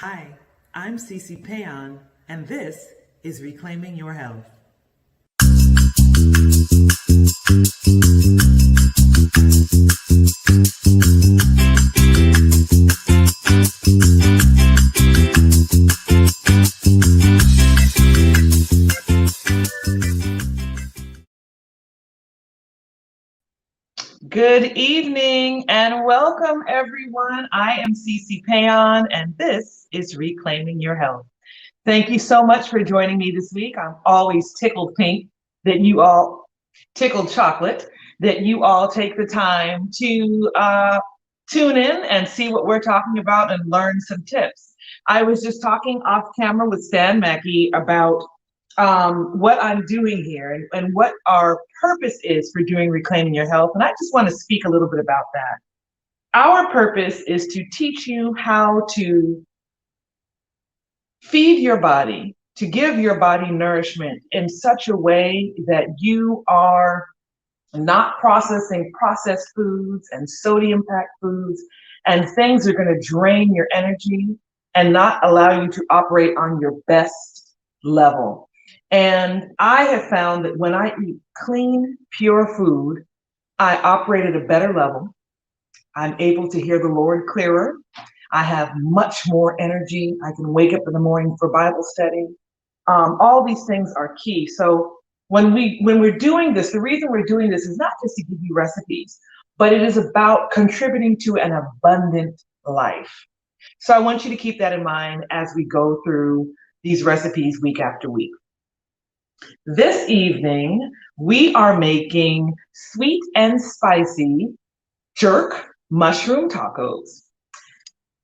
Hi, I'm C.C. Péan, and this is Reclaiming Your Health. Good evening and welcome everyone. I am C.C. Péan, and this is Reclaiming Your Health. Thank you so much for joining me this week. I'm always tickled pink that you all, tickled chocolate, that you all take the time to tune in and see what we're talking about and learn some tips. I was just talking off camera with Stan Mackey about what I'm doing here and what our purpose is for doing Reclaiming Your Health. And I just want to speak a little bit about that. Our purpose is to teach you how to feed your body, to give your body nourishment in such a way that you are not processing processed foods and sodium packed foods and things that are going to drain your energy and not allow you to operate on your best level. And I have found that when I eat clean, pure food, I operate at a better level. I'm able to hear the Lord clearer. I have much more energy. I can wake up in the morning for Bible study. All these things are key. So when we're doing this, the reason we're doing this is not just to give you recipes, but it is about contributing to an abundant life. So I want you to keep that in mind as we go through these recipes week after week. This evening, we are making sweet and spicy jerk mushroom tacos.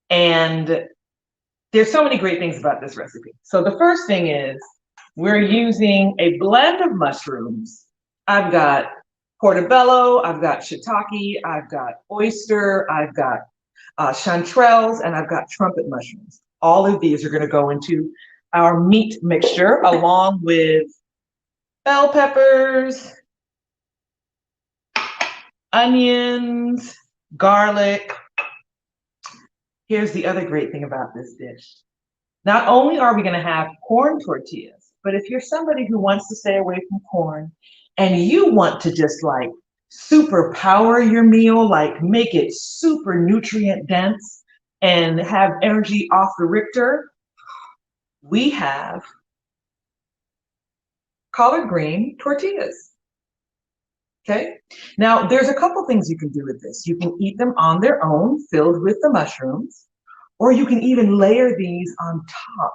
And there's so many great things about this recipe. So the first thing is we're using a blend of mushrooms. I've got portobello, I've got shiitake, I've got oyster, I've got chanterelles, and I've got trumpet mushrooms. All of these are going to go into our meat mixture along with bell peppers, onions, garlic. Here's the other great thing about this dish. Not only are we going to have corn tortillas, but if you're somebody who wants to stay away from corn and you want to just like super power your meal, like make it super nutrient dense and have energy off the Richter, we have collard green tortillas. Okay. Now, there's a couple things you can do with this. You can eat them on their own, filled with the mushrooms, or you can even layer these on top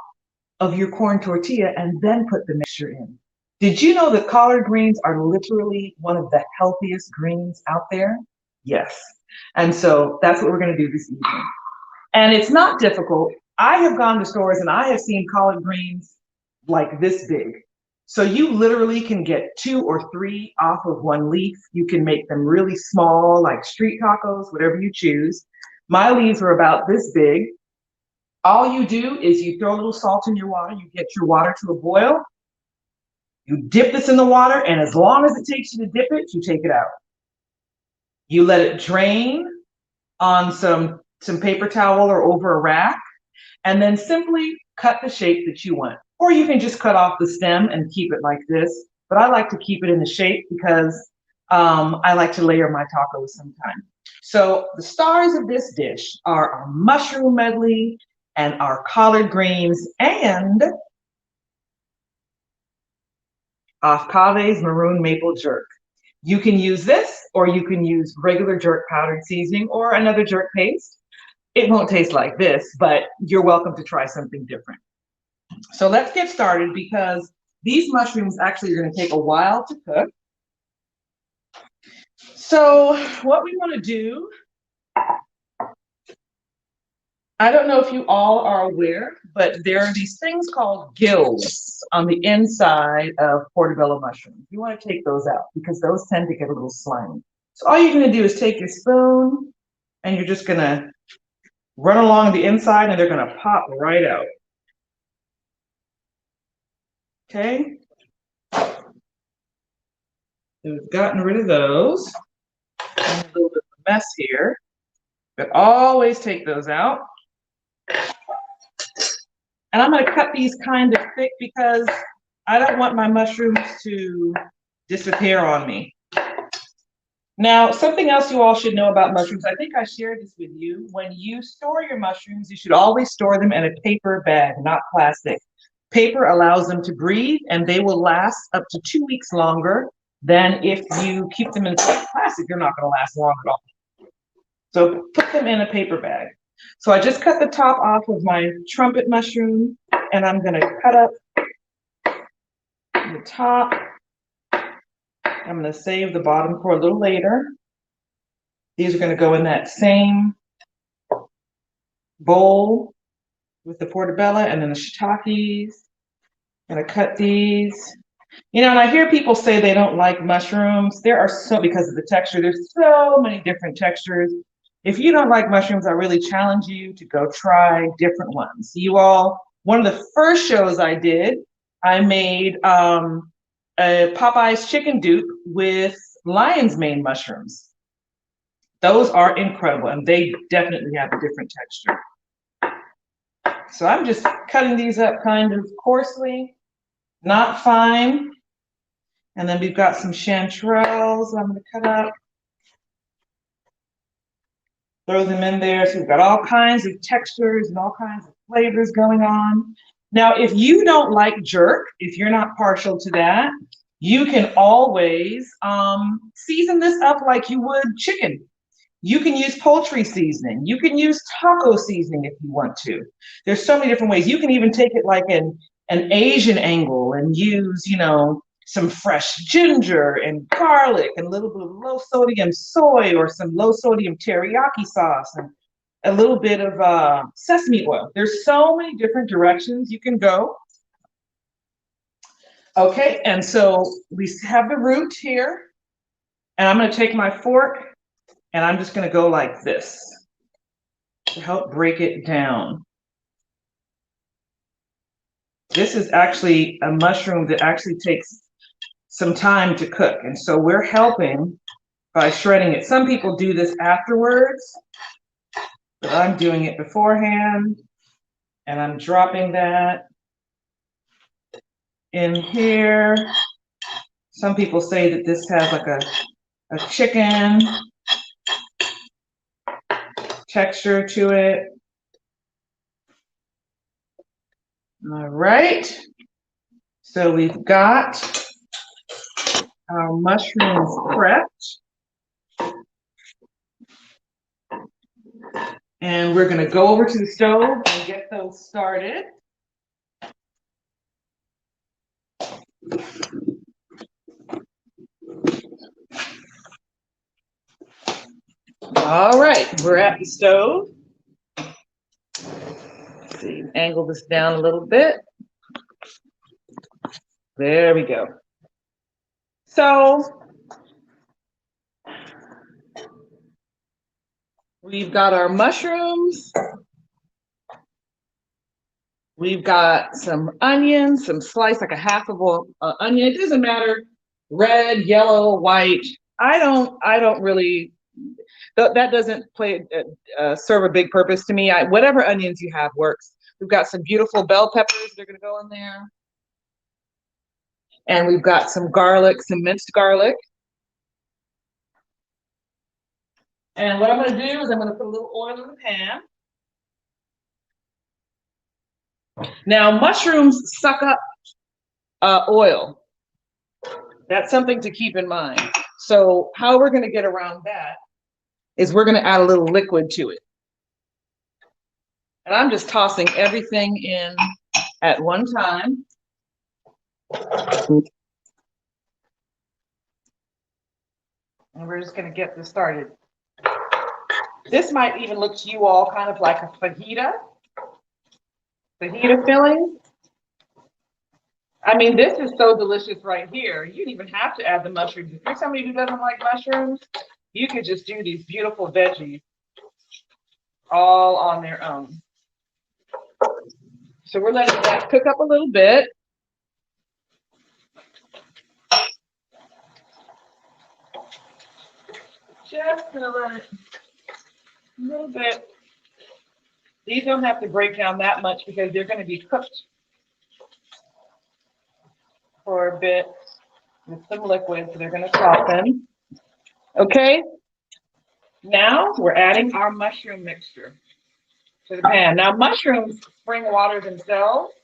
of your corn tortilla and then put the mixture in. Did you know that collard greens are literally one of the healthiest greens out there? Yes. And so that's what we're going to do this evening. And it's not difficult. I have gone to stores and I have seen collard greens like this big. So you literally can get 2 or 3 off of one leaf. You can make them really small, like street tacos, whatever you choose. My leaves are about this big. All you do is you throw a little salt in your water. You get your water to a boil. You dip this in the water, and as long as it takes you to dip it, you take it out. You let it drain on some paper towel or over a rack, and then simply cut the shape that you want. Or you can just cut off the stem and keep it like this. But I like to keep it in the shape because I like to layer my tacos sometimes. So the stars of this dish are our mushroom medley and our collard greens and Cabbage Maroon Maple Jerk. You can use this, or you can use regular jerk powdered seasoning or another jerk paste. It won't taste like this, but you're welcome to try something different. So let's get started because these mushrooms actually are going to take a while to cook. So what we want to do, I don't know if you all are aware, but there are these things called gills on the inside of portobello mushrooms. You want to take those out because those tend to get a little slimy. So all you're going to do is take your spoon and you're just going to run along the inside and they're going to pop right out. Okay. So we've gotten rid of those. A little bit of a mess here, but always take those out. And I'm gonna cut these kind of thick because I don't want my mushrooms to disappear on me. Now, something else you all should know about mushrooms, I think I shared this with you. When you store your mushrooms, you should always store them in a paper bag, not plastic. Paper allows them to breathe and they will last up to 2 weeks longer than if you keep them in plastic. They're not going to last long at all. So put them in a paper bag. So I just cut the top off of my trumpet mushroom and I'm going to cut up the top. I'm going to save the bottom for a little later. These are going to go in that same bowl with the portobello and then the shiitakes. I'm going to cut these. You know, and I hear people say they don't like mushrooms. There are so, because of the texture, there's so many different textures. If you don't like mushrooms, I really challenge you to go try different ones. You all, one of the first shows I did, I made a Popeye's chicken dupe with lion's mane mushrooms. Those are incredible, and they definitely have a different texture. So I'm just cutting these up kind of coarsely, not fine. And then we've got some chanterelles I'm gonna cut up. Throw them in there. So we've got all kinds of textures and all kinds of flavors going on. Now, if you don't like jerk, if you're not partial to that, you can always season this up like you would chicken. You can use poultry seasoning. You can use taco seasoning if you want to. There's so many different ways. You can even take it like an Asian angle and use, you know, some fresh ginger and garlic and a little bit of low sodium soy or some low sodium teriyaki sauce and a little bit of sesame oil. There's so many different directions you can go. Okay, and so we have the root here, and I'm going to take my fork and I'm just going to go like this to help break it down. This is actually a mushroom that actually takes some time to cook. And so we're helping by shredding it. Some people do this afterwards, but I'm doing it beforehand. And I'm dropping that in here. Some people say that this has like a chicken texture to it. All right. So we've got our mushrooms prepped. And we're going to go over to the stove and get those started. All right, we're at the stove. Let's see, angle this down a little bit. There we go. So we've got our mushrooms. We've got some onions, some sliced, like a half of an onion. It doesn't matter, red, yellow, white. I don't really, that doesn't serve a big purpose to me. Whatever onions you have works. We've got some beautiful bell peppers. They're gonna go in there. And we've got some garlic, some minced garlic. And what I'm gonna do is I'm gonna put a little oil in the pan. Now, mushrooms suck up oil. That's something to keep in mind. So how we're gonna get around that is we're gonna add a little liquid to it. And I'm just tossing everything in at one time. And we're just gonna get this started. This might even look to you all kind of like a fajita filling. I mean, this is so delicious right here. You don't even have to add the mushrooms. If you're somebody who doesn't like mushrooms, you could just do these beautiful veggies all on their own. So we're letting that cook up a little bit. Just gonna let it a little bit These don't have to break down that much because they're going to be cooked for a bit with some liquid, so they're going to soften. Okay, now we're adding our mushroom mixture to the pan. Now mushrooms spring water themselves,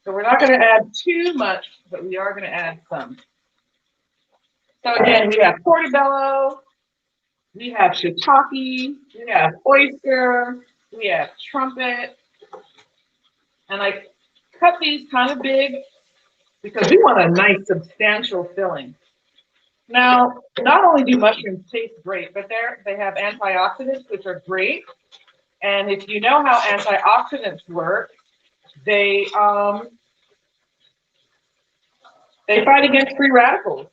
so we're not going to add too much, but we are going to add some. So again, we have portobello, we have shiitake, we have oyster, we have trumpet, and I cut these kind of big because we want a nice substantial filling. Now, not only do mushrooms taste great, but they have antioxidants, which are great. And if you know how antioxidants work, they fight against free radicals,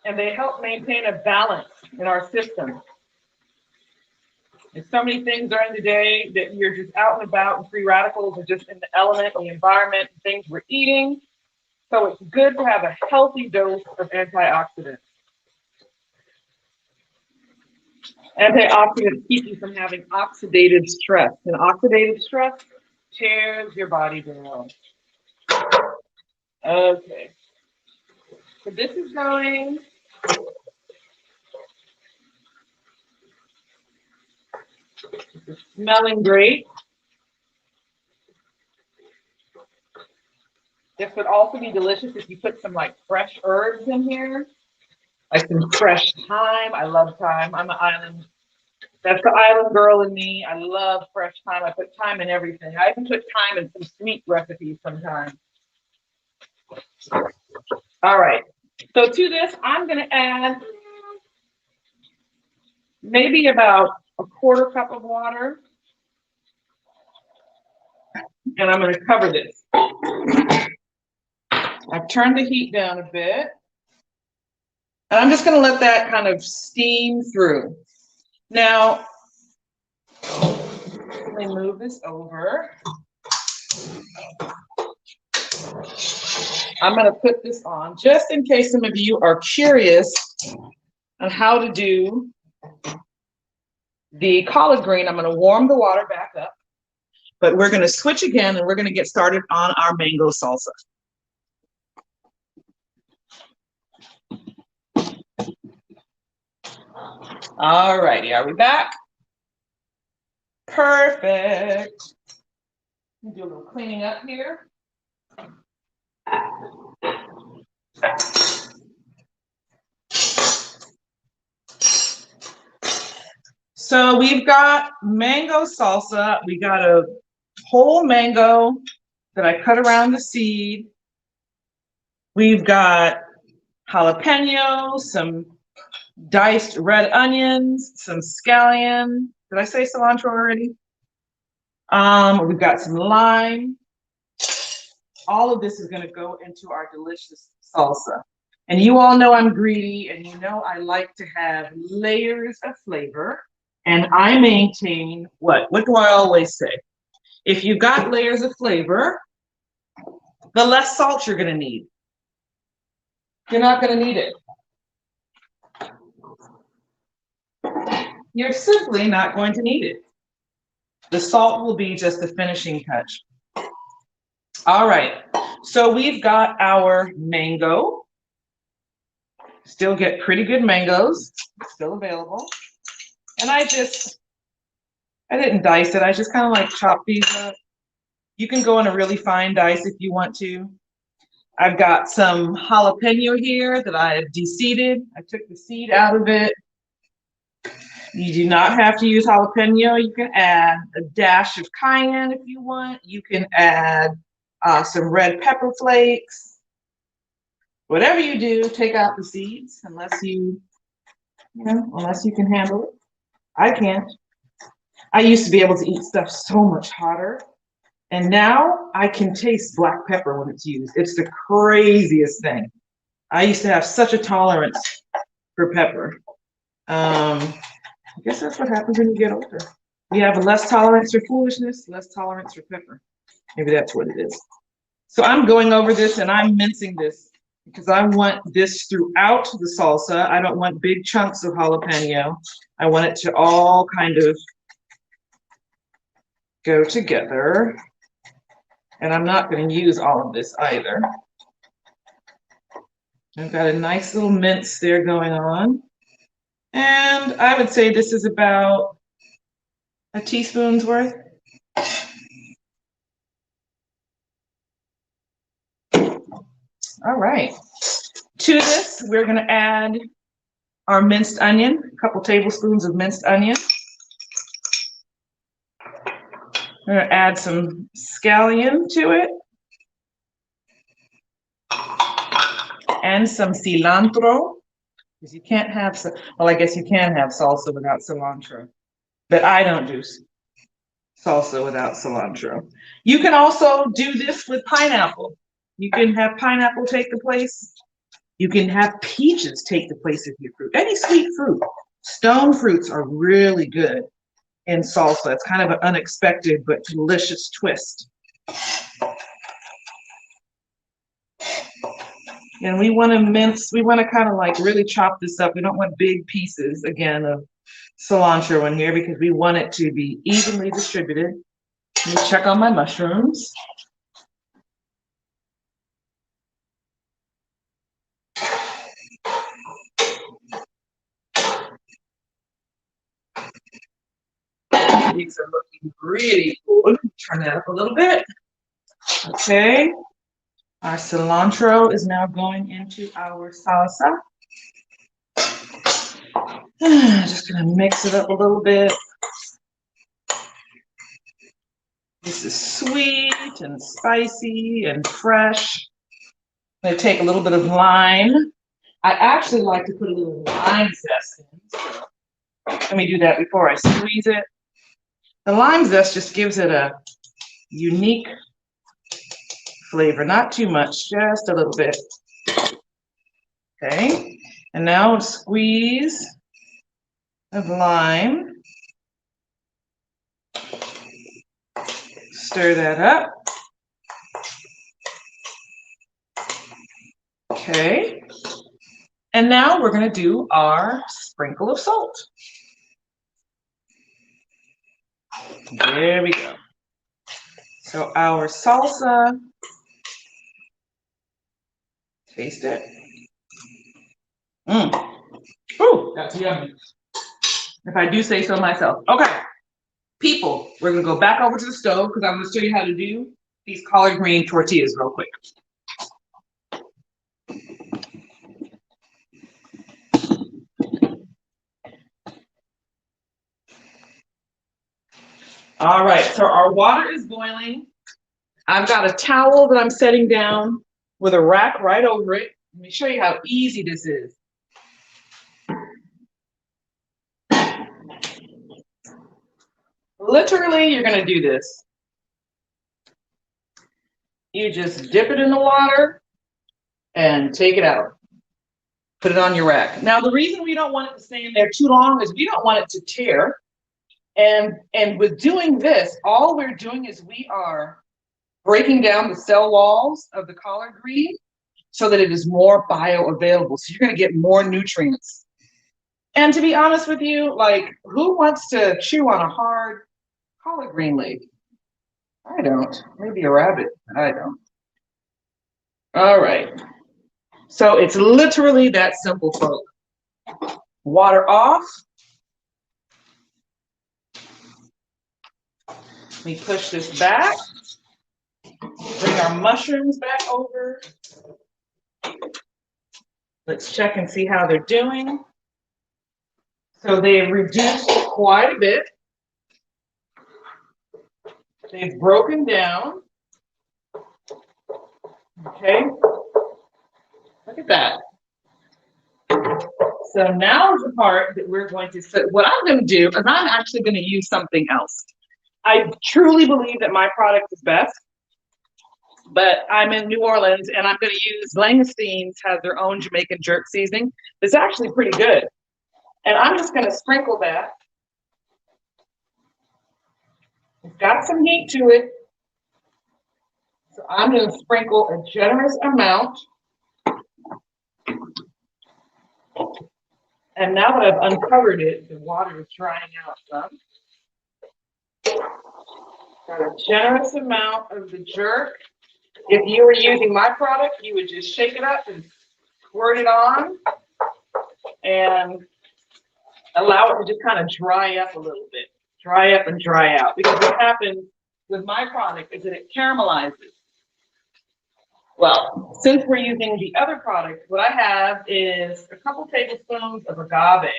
and they help maintain a balance in our system. There's so many things during the day that you're just out and about, and free radicals are just in the element, the environment, things we're eating. So it's good to have a healthy dose of antioxidants. Antioxidants keep you from having oxidative stress, and oxidative stress tears your body down. Okay, so this is going. It's smelling great. This would also be delicious if you put some like fresh herbs in here, like some fresh thyme. I love thyme. I'm an island. That's the island girl in me. I love fresh thyme. I put thyme in everything. I even put thyme in some sweet recipes sometimes. All right. So to this, I'm going to add maybe about a quarter cup of water. And I'm going to cover this. I've turned the heat down a bit. And I'm just going to let that kind of steam through. Now, let me move this over. I'm going to put this on just in case some of you are curious on how to do the collard green. I'm going to warm the water back up, but we're going to switch again and we're going to get started on our mango salsa. All righty, are we back? Perfect. Do a little cleaning up here. So we've got mango salsa. We got a whole mango that I cut around the seed. We've got jalapenos, some diced red onions, some scallion. Did I say cilantro already? We've got some lime. All of this is going to go into our delicious salsa. And you all know I'm greedy, and you know I like to have layers of flavor. And I maintain what? What do I always say? If you've got layers of flavor, the less salt you're going to need. You're not going to need it. You're simply not going to need it. The salt will be just the finishing touch. All right, so we've got our mango. Still get pretty good mangoes, still available. And I didn't dice it. I just kind of like chop these up. You can go in a really fine dice if you want to. I've got some jalapeno here that I have de-seeded. I took the seed out of it. You do not have to use jalapeno. You can add a dash of cayenne if you want. You can add some red pepper flakes. Whatever you do, take out the seeds unless you can handle it. I can't. I used to be able to eat stuff so much hotter. And now I can taste black pepper when it's used. It's the craziest thing. I used to have such a tolerance for pepper. I guess that's what happens when you get older. You have less tolerance for foolishness, less tolerance for pepper. Maybe that's what it is. So I'm going over this and I'm mincing this because I want this throughout the salsa. I don't want big chunks of jalapeno. I want it to all kind of go together. And I'm not going to use all of this either. I've got a nice little mince there going on. And I would say this is about a teaspoon's worth. All right. To this, we're going to add our minced onion, a couple tablespoons of minced onion. We're going to add some scallion to it. And some cilantro. Because you can't have, well, I guess you can have salsa without cilantro. But I don't do salsa without cilantro. You can also do this with pineapple. You can have pineapple take the place. You can have peaches take the place of your fruit. Any sweet fruit. Stone fruits are really good in salsa. It's kind of an unexpected but delicious twist. And we want to mince, we want to kind of like really chop this up. We don't want big pieces, again, of cilantro in here because we want it to be evenly distributed. Let me check on my mushrooms. These are looking really good. Turn that up a little bit. Okay. Our cilantro is now going into our salsa. Just gonna mix it up a little bit. This is sweet and spicy and fresh. I'm gonna take a little bit of lime. I actually like to put a little lime zest in. So let me do that before I squeeze it. The lime zest just gives it a unique flavor, not too much, just a little bit. Okay, and now a squeeze of lime. Stir that up. Okay, and now we're going to do our sprinkle of salt. There we go. So our salsa, taste it. Ooh, that's yummy. If I do say so myself. Okay, people, we're gonna go back over to the stove because I'm gonna show you how to do these collard green tortillas real quick. All right, so our water is boiling. I've got a towel that I'm setting down with a rack right over it. Let me show you how easy this is. Literally, you're gonna do this. You just dip it in the water and take it out. Put it on your rack. Now, the reason we don't want it to stay in there too long is we don't want it to tear. And with doing this, all we're doing is we are breaking down the cell walls of the collard green so that it is more bioavailable. So you're going to get more nutrients. And to be honest with you, like, who wants to chew on a hard collard green leaf? I don't. Maybe a rabbit. I don't. All right. So it's literally that simple, folks. Water off. We push this back. Bring our mushrooms back over. Let's check and see how they're doing. So they've reduced quite a bit. They've broken down. Okay. Look at that. So now is the part that we're going to, so what I'm going to do is I'm actually going to use something else. I truly believe that my product is best, but I'm in New Orleans and I'm going to use Langostine's has their own Jamaican jerk seasoning. It's actually pretty good. And I'm just going to sprinkle that. It's got some heat to it. So I'm going to sprinkle a generous amount. And now that I've uncovered it, the water is drying out some. Got a generous amount of the jerk. If you were using my product, you would just shake it up and squirt it on and allow it to just kind of dry up a little bit. Dry up and dry out. Because what happens with my product is that it caramelizes. Well, since we're using the other product, what I have is a couple tablespoons of agave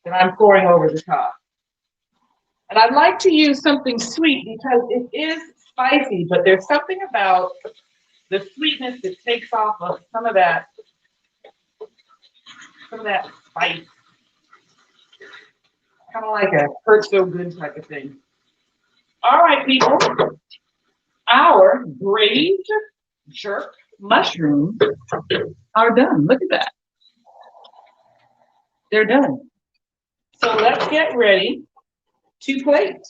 that I'm pouring over the top. And I'd like to use something sweet because it is spicy, but there's something about the sweetness that takes off of some of that spice. Kind of like a hurt so good type of thing. All right, people. Our braised jerk mushrooms are done. Look at that. They're done. So let's get ready to plate.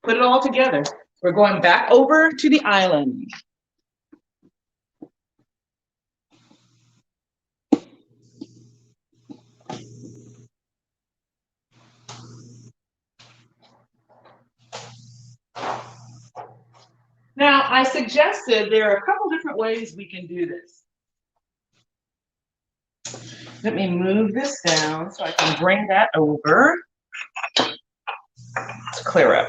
Put it all together. We're going back over to the island. Now, I suggested there are a couple different ways we can do this. Let me move this down so I can bring that over. Let's clear up.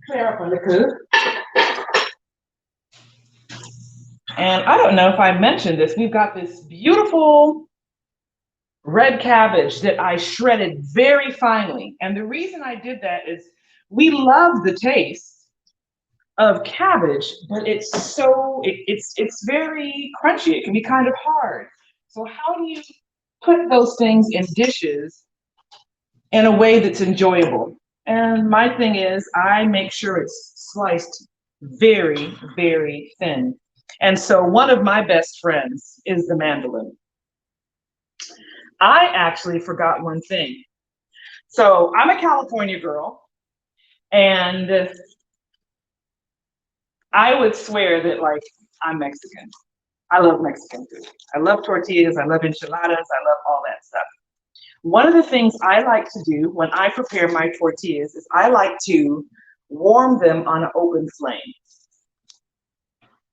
Clear up on the coop. And I don't know if I mentioned this, we've got this beautiful red cabbage that I shredded very finely. And the reason I did that is we love the taste of cabbage, but it's so, it's very crunchy. It can be kind of hard. So how do you put those things in dishes in a way that's enjoyable? And my thing is I make sure it's sliced very, very thin. And so one of my best friends is the mandolin. I actually forgot one thing. So I'm a California girl, and I would swear that like I'm Mexican. I love Mexican food. I love tortillas, I love enchiladas, I love all that stuff. One of the things I like to do when I prepare my tortillas is I like to warm them on an open flame.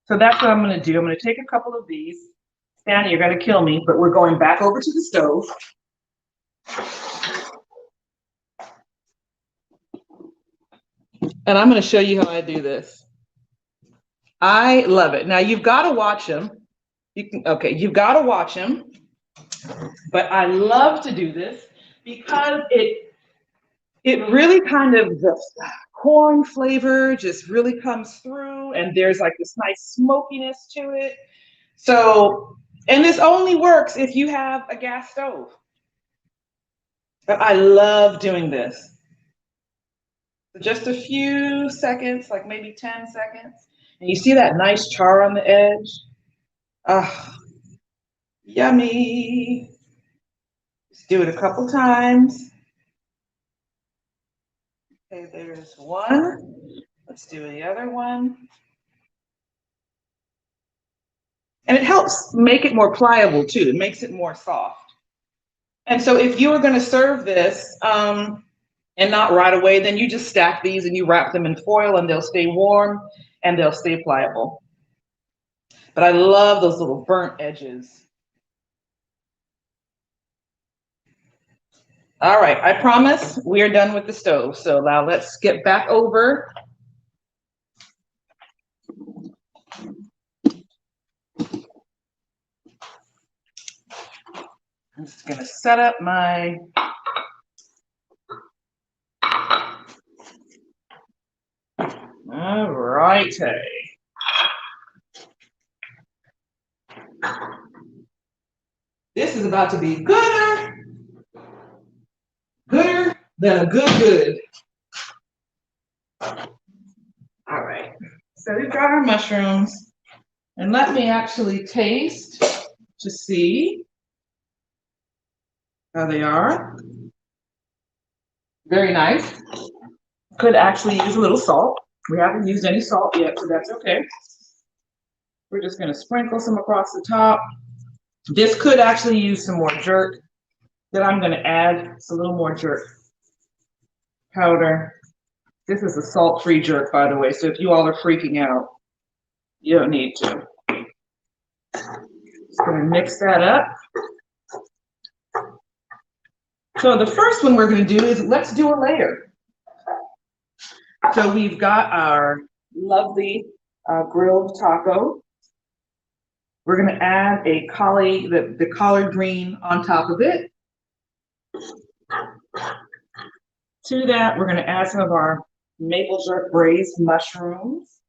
So that's what I'm gonna do. I'm gonna take a couple of these. Stanley, you're gonna kill me, but we're going back over to the stove. And I'm gonna show you how I do this. I love it. Now you've got to watch them. You've got to watch them. But I love to do this because it really kind of, the corn flavor just really comes through, and there's like this nice smokiness to it. So, and this only works if you have a gas stove. But I love doing this. Just a few seconds, like maybe 10 seconds. And you see that nice char on the edge? Ah, yummy. Let's do it a couple times. Okay, there's one. Let's do the other one. And it helps make it more pliable too. It makes it more soft. And so if you were going to serve this and not right away, then you just stack these and you wrap them in foil and they'll stay warm and they'll stay pliable. But I love those little burnt edges. All right, I promise we are done with the stove. So now let's get back over. I'm just gonna set up my all righty. This is about to be gooder than a good. All right, so we've got our mushrooms, and let me actually taste to see how they are. Very nice. Could actually use a little salt. We haven't used any salt yet, so that's okay. We're just gonna sprinkle some across the top. This could actually use some more jerk that I'm going to add. It's a little more jerk powder. This is a salt-free jerk, by the way, so if you all are freaking out, you don't need to. Just going to mix that up. So the first one we're going to do is let's do a layer. So we've got our lovely grilled taco. We're going to add the collard green on top of it. To that, we're going to add some of our maple jerk braised mushrooms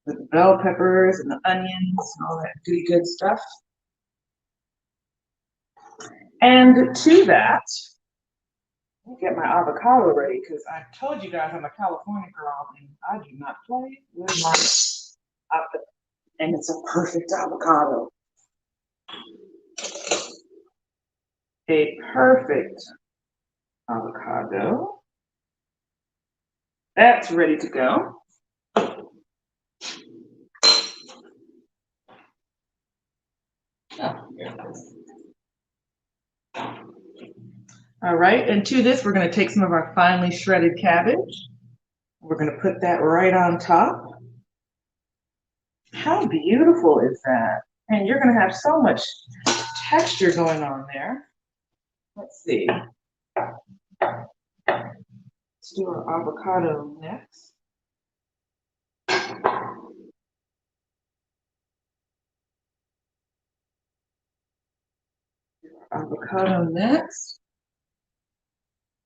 with the bell peppers and the onions and all that goody good stuff. And to that, let me get my avocado ready because I told you guys I'm a California girl and I do not play with my avocado. And it's a perfect avocado. A perfect avocado. That's ready to go. Oh, here it is. All right, and to this, we're going to take some of our finely shredded cabbage. We're going to put that right on top. How beautiful is that? And you're going to have so much texture going on there. Let's see. Let's do our avocado next. Avocado next.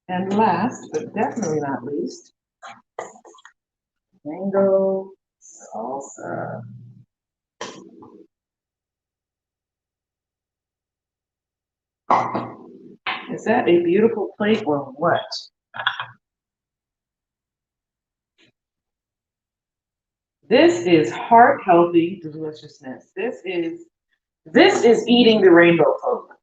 And last, but definitely not least, mango salsa. Is that a beautiful plate or what? This is heart healthy deliciousness. This is eating the rainbow folk.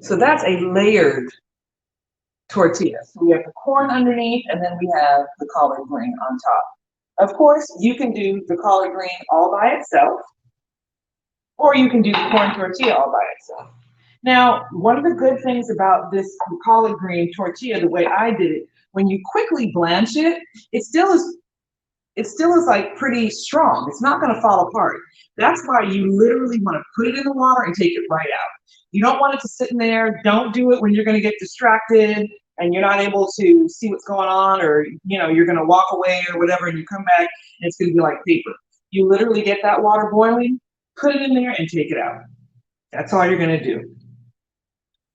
So that's a layered tortilla. So we have the corn underneath, and then we have the collard green on top. Of course, you can do the collard green all by itself, or you can do the corn tortilla all by itself. Now, one of the good things about this collard green tortilla, the way I did it, when you quickly blanch it, it still is like pretty strong. It's not going to fall apart. That's why you literally want to put it in the water and take it right out. You don't want it to sit in there. Don't do it when you're going to get distracted and you're not able to see what's going on, or you're going to walk away or whatever, and you come back and it's going to be like paper. You literally get that water boiling, put it in there, and take it out. That's all you're going to do.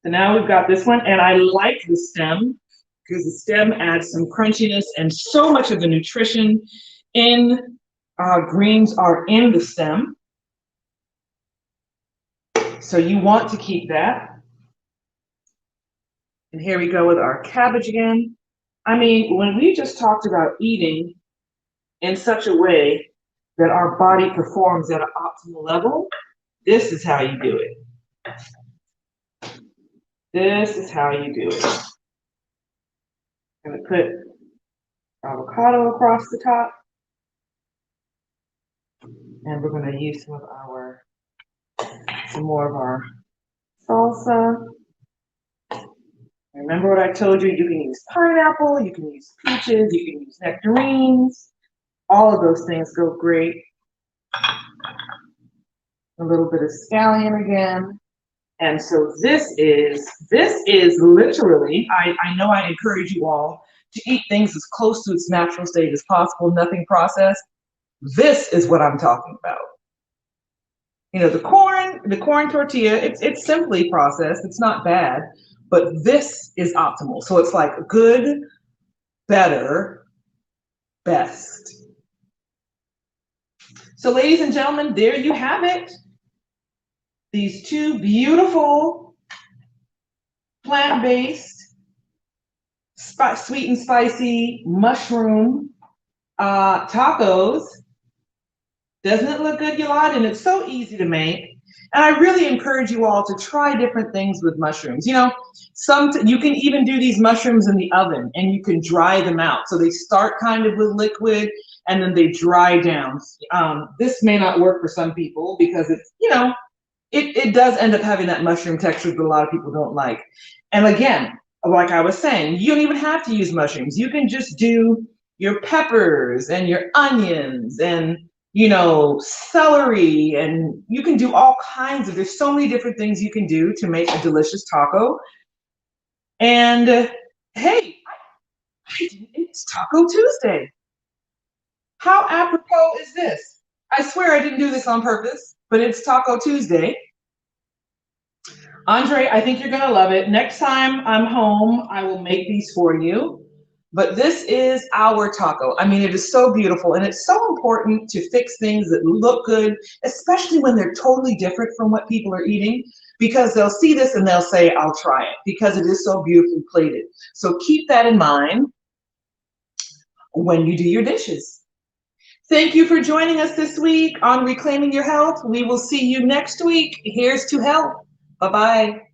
So now we've got this one, and I like the stem because the stem adds some crunchiness, and so much of the nutrition in greens are in the stem. So you want to keep that. And here we go with our cabbage again. I mean, when we just talked about eating in such a way that our body performs at an optimal level, this is how you do it. This is how you do it. I'm going to put avocado across the top. And we're going to use some more of our salsa. Remember what I told you? You can use pineapple, you can use peaches, you can use nectarines. All of those things go great. A little bit of scallion again. And so this is literally, I know I encourage you all to eat things as close to its natural state as possible, nothing processed. This is what I'm talking about. The corn tortilla, it's simply processed. It's not bad, but this is optimal. So it's like good, better, best. So ladies and gentlemen, there you have it. These two beautiful plant-based, sweet and spicy mushroom tacos. Doesn't it look good, Yolanda? And it's so easy to make. And I really encourage you all to try different things with mushrooms. You know, you can even do these mushrooms in the oven and you can dry them out. So they start kind of with liquid and then they dry down. This may not work for some people because it's, you know, it does end up having that mushroom texture that a lot of people don't like. And again, like I was saying, you don't even have to use mushrooms. You can just do your peppers and your onions and, you know, celery, and you can do all kinds of, there's so many different things you can do to make a delicious taco. And hey, it's Taco Tuesday. How apropos is this? I swear I didn't do this on purpose, but it's Taco Tuesday. Andre, I think you're gonna love it. Next time I'm home, I will make these for you. But this is our taco. I mean, it is so beautiful, and it's so important to fix things that look good, especially when they're totally different from what people are eating, because they'll see this and they'll say, I'll try it, because it is so beautifully plated. So keep that in mind when you do your dishes. Thank you for joining us this week on Reclaiming Your Health. We will see you next week. Here's to health. Bye-bye.